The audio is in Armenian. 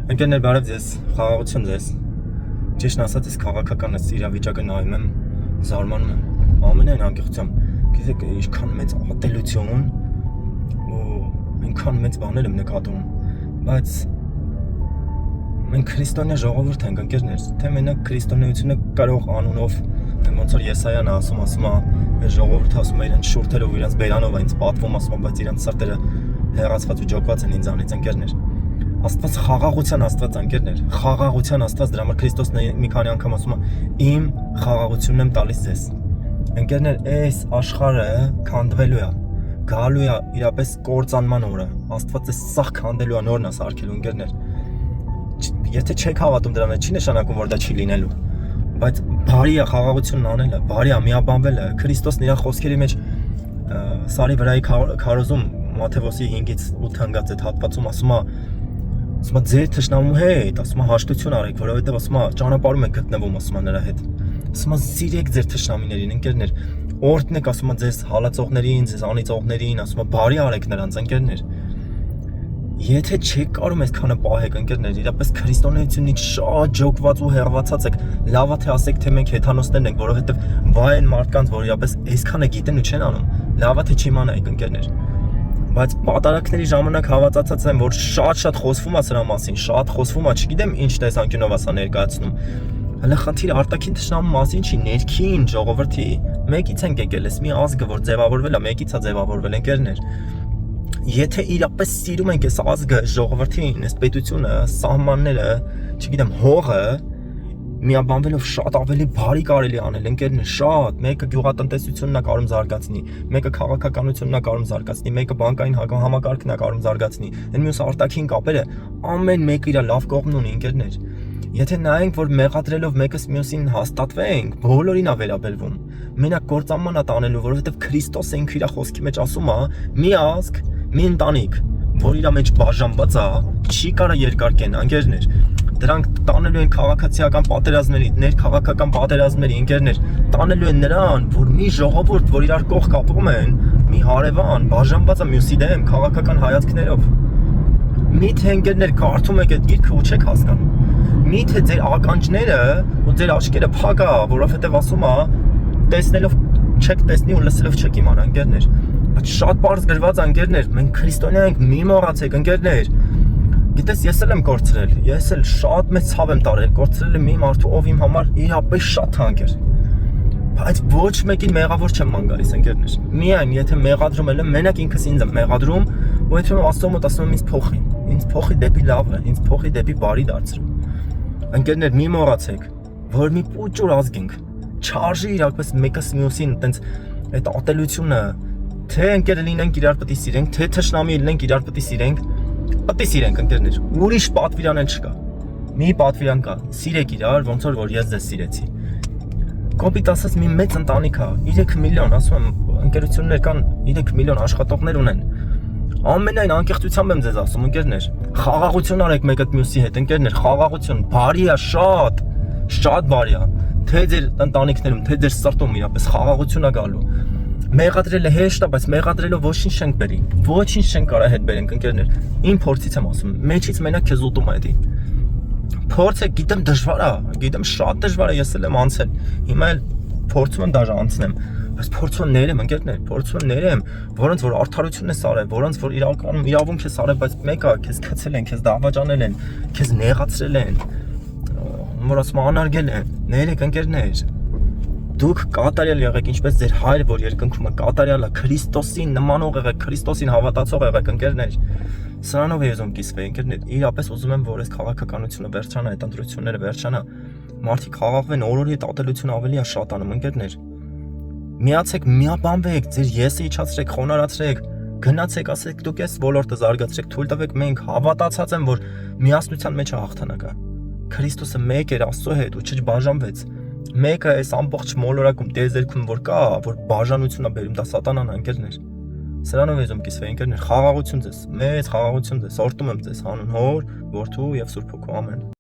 Ընկերներ, բարև ձեզ, խաղաղություն ձեզ։ Ճիշտն ասած, ես քաղաքական իրավիճակը նայում եմ, զարմանում եմ։ Ամենայն անկեղծությամբ, գիտեք, ինչքան մեծ ատելություն ու այնքան մեծ բաներ եմ նկատում, բայց մենք քրիստոնյա ժողովուրդ ենք, ընկերներ, թե մենակ քրիստոնեությունը կարող անունով, ոնց որ Եսայան ասում է, ժողովուրդը ասում է իրենց շուրթերով, իրենց բերանով է ինձ պատվում, ասում է, բայց իրենց սրտերը հեռացված ու ջոկված են ինձանից, ընկերներ։ Աստված խաղաղության Աստված ընկերներ, խաղաղության Աստված, դրա համար Քրիստոսն մի քանի անգամ ասում է իմ խաղաղությունն եմ տալիս ձեզ։ Ընկերներ, այս աշխարհը քանդվելու է, գալու է իրապես կործանման օրը։ Աստված է սաղ քանդելու է, նորն է սարքելու, ընկերներ։ Եթե չեք հավատում դրան, չի նշանակում, որ դա չի լինելու։ Բայց բարի է խաղաղությունն անելը, բարի է միաբանվելը։ Քրիստոսն իր խոսքերի մեջ Սարի վրայի քարոզում Մատթեոս 5-ից 8 հանգած այդ հատվածում ասում է ձեր թշնամու հետ, ասում է հաշտություն արեք, որովհետև ասում է ճանապարհում եք գտնվում, ասում է նրա հետ։ Ասում է սիրեք ձեր թշնամիներին, ընկերներ, օրհնեք, ասում է ձեզ հալածողներին, ձեզ անիծողներին, ասում է բարի արեք նրանց, ընկերներ։ Եթե չեք կարող այսքանը պահեք, ընկերներ, իրապես քրիստոնեությունից շատ ջոկված ու հեռացած եք, լավ է թե ասեք, թե մենք հեթանոսներն ենք, որովհետև վայ են մարդկանց, որ իրապես այսքանը գիտեն ու չեն անում, լավ է թե չիմանայիք, ընկերներ։ Բայց պատարակների ժամանակ հավատացած եմ, որ շատ խոսվում է սրա մասին, շատ խոսվում է, չգիտեմ ինչ տեսանկյունով ասա ներկայացնում։ Հələ խնդիրը արտաքին թշնամու մասին չի, ներքին ժողովրդի։ Մեկից ենք եկել, ես մի ազգը, որ ձևավորվել է, մեկից է ձևավորվել, ընկերներ։ Եթե իրապես սիրում ենք այս ազգը, ժողովրդին, այս պետությունը, սահմանները, չգիտեմ, հողը, միաբանվելով շատ ավելի բարի կարելի անել, ընկերներ, շատ։ Մեկը գյուղատնտեսությունն է կարող զարգացնի, մեկը քաղաքականությունն է կարող զարգացնի, մեկը բանկային համակարգն է կարող զարգացնի։ Այն մյուս արտաքին կապերը ամեն մեկը իր լավ կողմն ունի, ընկերներ։ Եթե նայենք, որ մեղադրելով մեկս մյուսին հաստատվենք, բոլորին է վերաբերվում։ Մենակ կործանման է տանելու, որովհետև Քրիստոսը ինքը իր խոսքի մեջ ասում է՝ մի ազգ, մի ընտանիք, որ իր մեջ բաժանված է, չի կարող երկար կենալ, ընկերներ։ Դրանք տանելու են քաղաքացիական պատերազմների, ներքաղաքական պատերազմների, ընկերներ, տանելու են նրան, որ մի ժողովուրդ, որ իրար կողք ապրում են, մի հարևան, բաժանված է մյուսի դեմ քաղաքական հայացքներով։ Միթե ընկերներ կարդում եք այդ գիրքը ու չեք հասկանում։ Միթե ձեր ականջները ու ձեր աչքերը փակ է, որովհետև ասում է, տեսնելով չեք տեսնի ու լսելով չեք իմանա, ընկերներ։ Բայց շատ բարձ գրված է, ընկերներ, մենք քրիստոնյա ենք, մի մոռացեք, ընկերներ։ Գիտես, ես էլ եմ կորցրել, ես էլ շատ մեծ ցավ եմ տարել, կորցրել եմ մի մարդու, ով իմ համար իրապես շատ թանկ էր։ Բայց ոչ մեկին մեղավոր չեմ ման գալիս, ընկերներ։ Միայն եթե մեղադրում եմ, մենակ ինքս ինձ եմ մեղադրում, ու եթե Աստծո մոտ ասում եմ ինձ փոխի դեպի լավը, ինձ փոխի դեպի բարի դարձրու։ Ընկերներ, մի մոռացեք, որ մի պուճուր ազգ ենք։ Չարժի իրապես մեկս մյուսին այտենց այդ ատելությունը, թե ընկերը լինենք իրար պետք է սիրենք, թե թշնամի լինենք իրար պետք է սիրենք, պետք է սիրենք, ընկերներ։ Ուրիշ պատվիրան էլ չկա։ Մի պատվիրան կա, սիրեք իրար, ոնց որ ես ձեզ սիրեցի։ Կոպիտ ասած մի մեծ ընտանիք է, 3 միլիոն, ասում եմ, ընկերություններ կան, 3 միլիոն աշխատողներ ունեն։ Ամենայն անկեղծությամբ եմ ձեզ ասում, ընկերներ, խաղաղություն արեք մեկը մյուսի հետ, ընկերներ, խաղաղություն, բարի է, շատ բարի է, թե ձեր ընտանիքներում, թե ձեր սրտում իրապես խաղաղություն է գալու։ Մեղադրելը հեշտ է, բայց մեղադրելով ոչինչ չենք բերի, ոչինչ չենք կարող հետ բերենք, ընկերներ։ Իմ փորձից եմ ասում, մեջից մենակ քեզ ուտում է դա։ Փորձը գիտեմ դժվար է, գիտեմ շատ դժվար է, ես էլ եմ անցել։ Հիմա էլ փորձում եմ դաժե անցնեմ, բայց փորձում ներեմ, ընկերներ, փորձում ներեմ, որոնց որ արդարություն է սարել, որոնց որ իրականում իրավունք է սարել, բայց մեկը քեզ քցել են, քեզ դավաճանել են, քեզ նեղացրել են, որ ասում անարգել են, ներեք, ընկերներ։ Դուք կատարյալ եղեք, ինչպես ձեր հայրը, որ երկնքում է, կատարյալ է, Քրիստոսին նմանող եղեք, Քրիստոսին հավատացող եղեք, ընկերներ։ Սրանով է ուզում կիսվեի, ընկերներ, իրապես ուզում եմ, որ այս քաղաքականությունը վերջանա, այդ ընտրությունները վերջանա, մարդիկ խաղաղվեն, օրորի ատելությունը ավելի է շատանում, ընկերներ։ Միացեք, միաբանվեք, ձեր եսը իջացրեք, խոնարհացրեք, գնացեք, ասեք դուք այս ոլորտը զարգացրեք, թույլ տվեք, մենք հավատացած եմ, որ միասնության մեջ է հաղթանակը։ Քրիստոսը մեկ էր Աստծո հետ ու չբաժանվեց։ Մեկը այս ամբողջ մոլորակում տեզերքում որ կա, որ բաժանություն է բերում, դա սատանան է, ընկերներ։ Սրանով եմ կիսվեի, ընկերներ, խաղաղություն ձեզ, մեծ խաղաղություն ձեզ, օրհնում եմ ձեզ հանուն Հոր, Որդու եւ Սուրբ Հոգու, ամեն։